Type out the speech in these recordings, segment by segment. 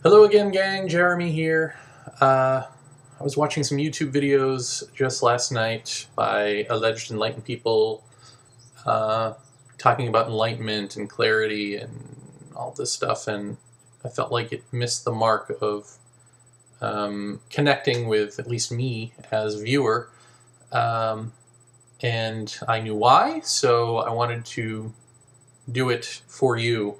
Hello again, gang. Jeremy here. I was watching some YouTube videos just last night by alleged enlightened people talking about enlightenment and clarity and all this stuff, and I felt like it missed the mark of connecting with at least me as a viewer, and I knew why, so I wanted to do it for you.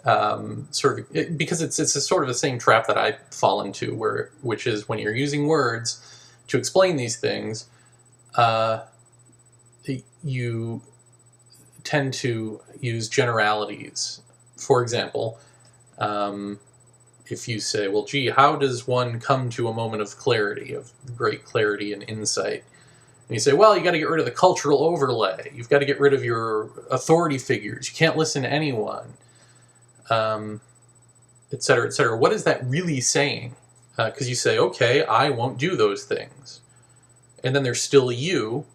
Because it's a sort of the same trap that I fall into, which is when you're using words to explain these things, you tend to use generalities. For example, if you say, well, gee, how does one come to a moment of clarity, of great clarity and insight? And you say, well, you got to get rid of the cultural overlay. You've got to get rid of your authority figures. You can't listen to anyone. Et cetera, et cetera. What is that really saying? Because you say, okay, I won't do those things. And then there's still you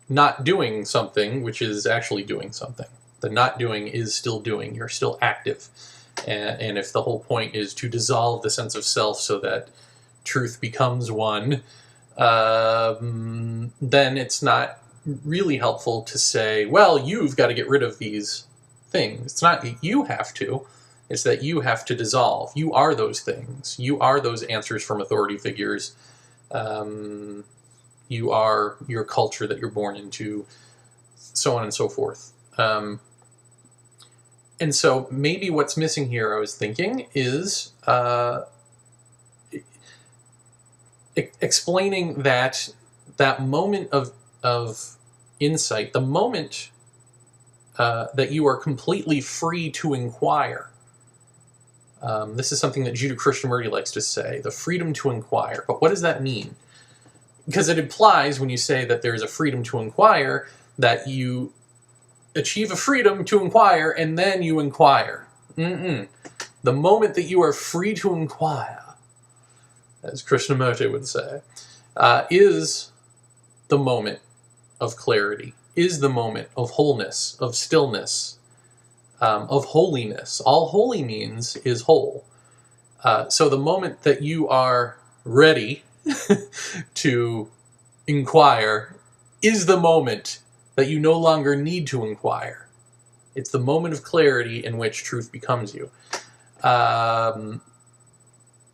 not doing something, which is actually doing something. The not doing is still doing. You're still active. And if the whole point is to dissolve the sense of self so that truth becomes one, then it's not really helpful to say, well, you've got to get rid of these things. It's not that you have to, it's that you have to dissolve. You are those things. You are those answers from authority figures. You are your culture that you're born into, so on and so forth. And so maybe what's missing here, I was thinking, is explaining that moment of insight, the moment that you are completely free to inquire. This is something that Judah Krishnamurti likes to say, the freedom to inquire. But what does that mean? Because it implies, when you say that there's a freedom to inquire, that you achieve a freedom to inquire and then you inquire. The moment that you are free to inquire, as Krishnamurti would say, is the moment of clarity, is the moment of wholeness, of stillness, of holiness. All holy means is whole. So the moment that you are ready to inquire is the moment that you no longer need to inquire. It's the moment of clarity in which truth becomes you.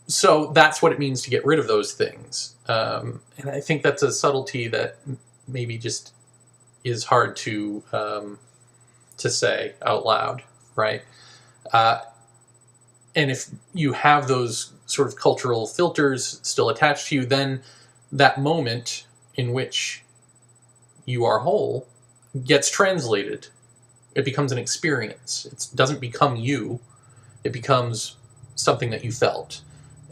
So that's what it means to get rid of those things. And I think that's a subtlety that maybe just is hard to say out loud, right? And if you have those sort of cultural filters still attached to you, then that moment in which you are whole gets translated. It becomes an experience. It doesn't become you. It becomes something that you felt.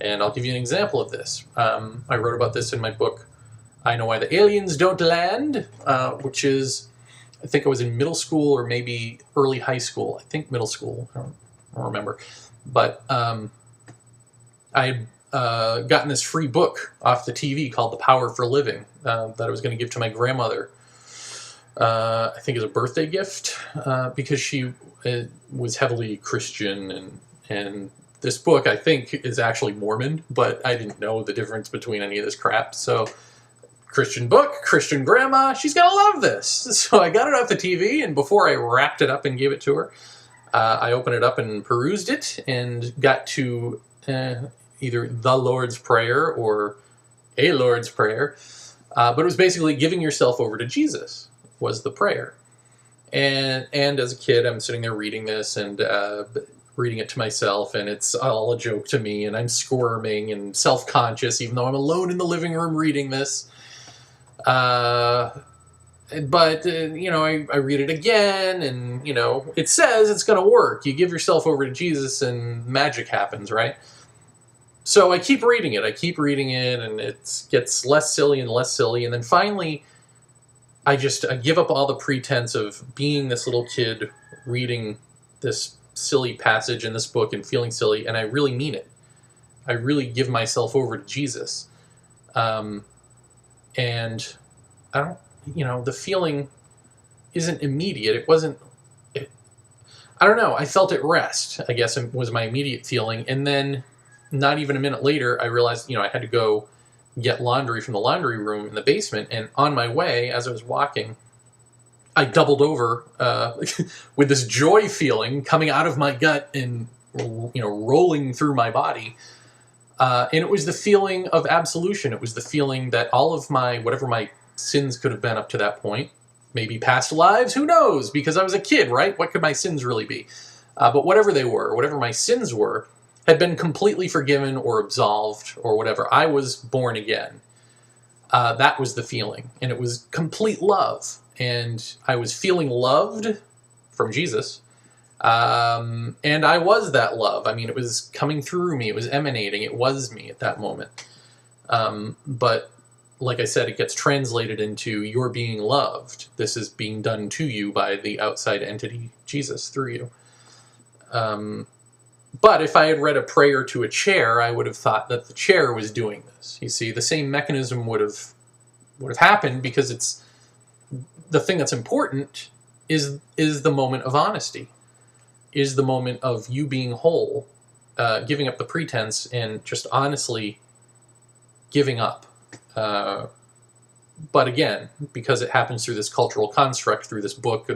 And I'll give you an example of this. I wrote about this in my book, I Know Why the Aliens Don't Land, which is, I think I was in middle school or maybe early high school. I think middle school. I don't remember. But I had gotten this free book off the TV called The Power for Living that I was going to give to my grandmother, I think as a birthday gift, because she was heavily Christian, and this book, I think, is actually Mormon, but I didn't know the difference between any of this crap. So, Christian book, Christian grandma, she's going to love this. So I got it off the TV, and before I wrapped it up and gave it to her, I opened it up and perused it and got to either the Lord's Prayer or a Lord's Prayer. But it was basically giving yourself over to Jesus was the prayer. And as a kid, I'm sitting there reading this and reading it to myself, and it's all a joke to me, and I'm squirming and self-conscious, even though I'm alone in the living room reading this. But I read it again, and, it says it's going to work. You give yourself over to Jesus, and magic happens, right? So I keep reading it, and it gets less silly and less silly, and then finally, I give up all the pretense of being this little kid reading this silly passage in this book and feeling silly, and I really mean it. I really give myself over to Jesus. And I don't, the feeling isn't immediate. I don't know, I felt at rest, I guess was my immediate feeling. And then not even a minute later, I realized, I had to go get laundry from the laundry room in the basement. And on my way, as I was walking, I doubled over with this joy feeling coming out of my gut and, rolling through my body. And it was the feeling of absolution. It was the feeling that all of whatever my sins could have been up to that point, maybe past lives, who knows? Because I was a kid, right? What could my sins really be? But whatever they were, whatever my sins were, had been completely forgiven or absolved or whatever. I was born again. That was the feeling. And it was complete love. And I was feeling loved from Jesus. And I was that love. I mean, it was coming through me. It was emanating. It was me at that moment. But like I said, it gets translated into you're being loved. This is being done to you by the outside entity, Jesus, through you. But if I had read a prayer to a chair, I would have thought that the chair was doing this. You see, the same mechanism would have happened, because it's the thing that's important is the moment of honesty, is the moment of you being whole, giving up the pretense and just honestly giving up. But again, because it happens through this cultural construct, through this book,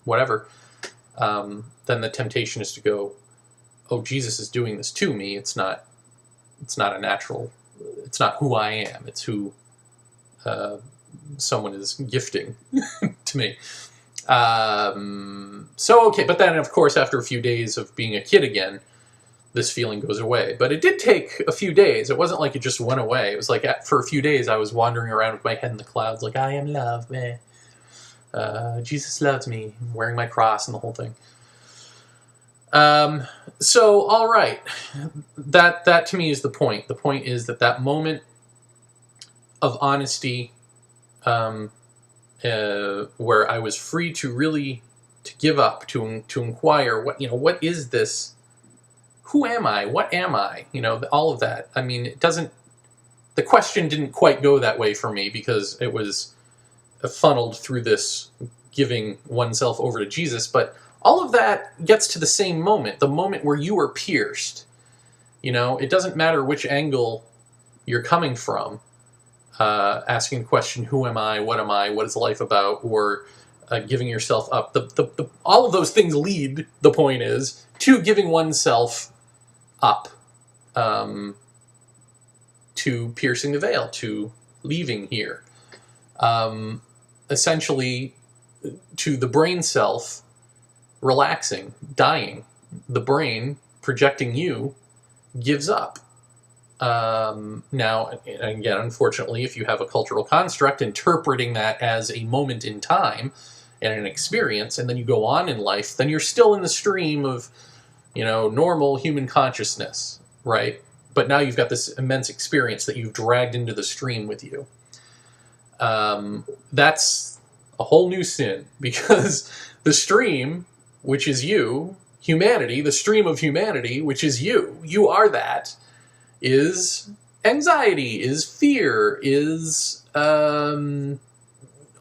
whatever, then the temptation is to go, oh, Jesus is doing this to me. It's not a natural, it's not who I am. It's who someone is gifting to me. So, okay, but then, of course, after a few days of being a kid again, this feeling goes away. But it did take a few days. It wasn't like it just went away. It was like for a few days I was wandering around with my head in the clouds like, I am love, man. Jesus loves me, wearing my cross and the whole thing. So, all right. That to me is the point. The point is that moment of honesty, where I was free to really to give up, to inquire what is this? Who am I? What am I? All of that. I mean, the question didn't quite go that way for me, because it was funneled through this giving oneself over to Jesus. But all of that gets to the same moment, the moment where you are pierced. It doesn't matter which angle you're coming from, asking the question, who am I? What is life about? Or giving yourself up. All of those things lead, the point is, to giving oneself up, to piercing the veil, to leaving here. Essentially, to the brain self relaxing, dying. The brain, projecting you, gives up. Now, again, unfortunately, if you have a cultural construct interpreting that as a moment in time and an experience, and then you go on in life, then you're still in the stream of, normal human consciousness, right? But now you've got this immense experience that you've dragged into the stream with you. That's a whole new sin, because the stream, which is you, humanity, the stream of humanity, which is you are that, is anxiety, is fear, is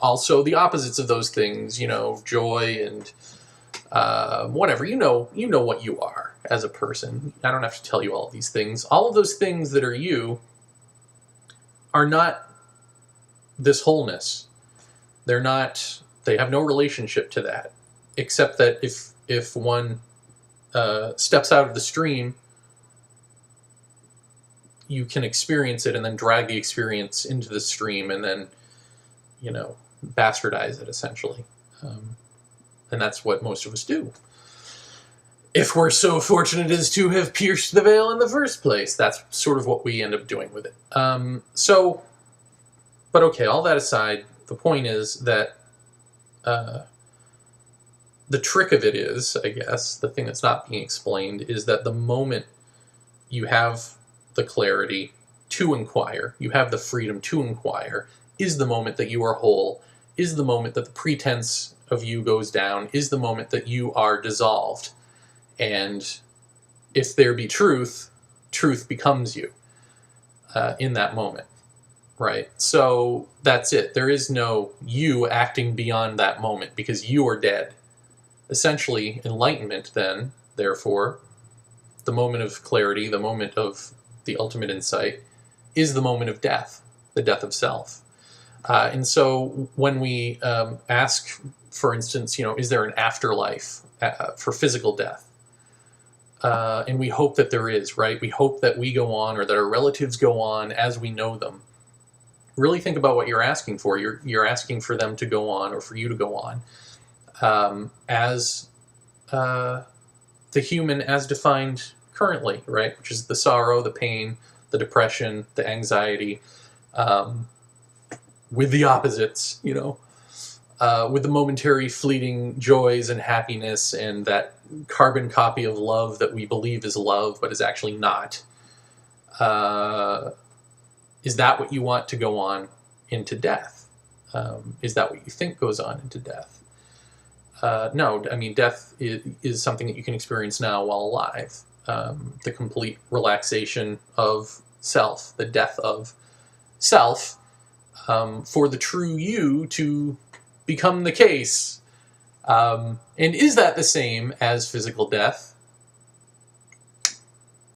also the opposites of those things, joy and whatever. You know what you are as a person. I don't have to tell you all of these things. All of those things that are you are not this wholeness. They have no relationship to that, except that if one steps out of the stream, you can experience it and then drag the experience into the stream and then, bastardize it, essentially. And that's what most of us do. If we're so fortunate as to have pierced the veil in the first place, that's sort of what we end up doing with it. But okay, all that aside, the point is that the trick of it is, I guess, the thing that's not being explained is that the moment you have the clarity to inquire, you have the freedom to inquire, is the moment that you are whole, is the moment that the pretense of you goes down, is the moment that you are dissolved. And if there be truth, truth becomes you in that moment, right? So that's it. There is no you acting beyond that moment, because you are dead. essentially, enlightenment then, therefore, the moment of clarity, the moment of the ultimate insight, is the moment of death, the death of self. And so when we ask, for instance, is there an afterlife for physical death? And we hope that there is, right? We hope that we go on, or that our relatives go on as we know them. Really think about what you're asking for. You're asking for them to go on, or for you to go on, as the human as defined currently, right? Which is the sorrow, the pain, the depression, the anxiety, with the opposites, with the momentary fleeting joys and happiness, and that carbon copy of love that we believe is love but is actually not. Is that what you want to go on into death? Is that what you think goes on into death? No, I mean, death is something that you can experience now while alive. The complete relaxation of self, the death of self, for the true you to become the case. And is that the same as physical death?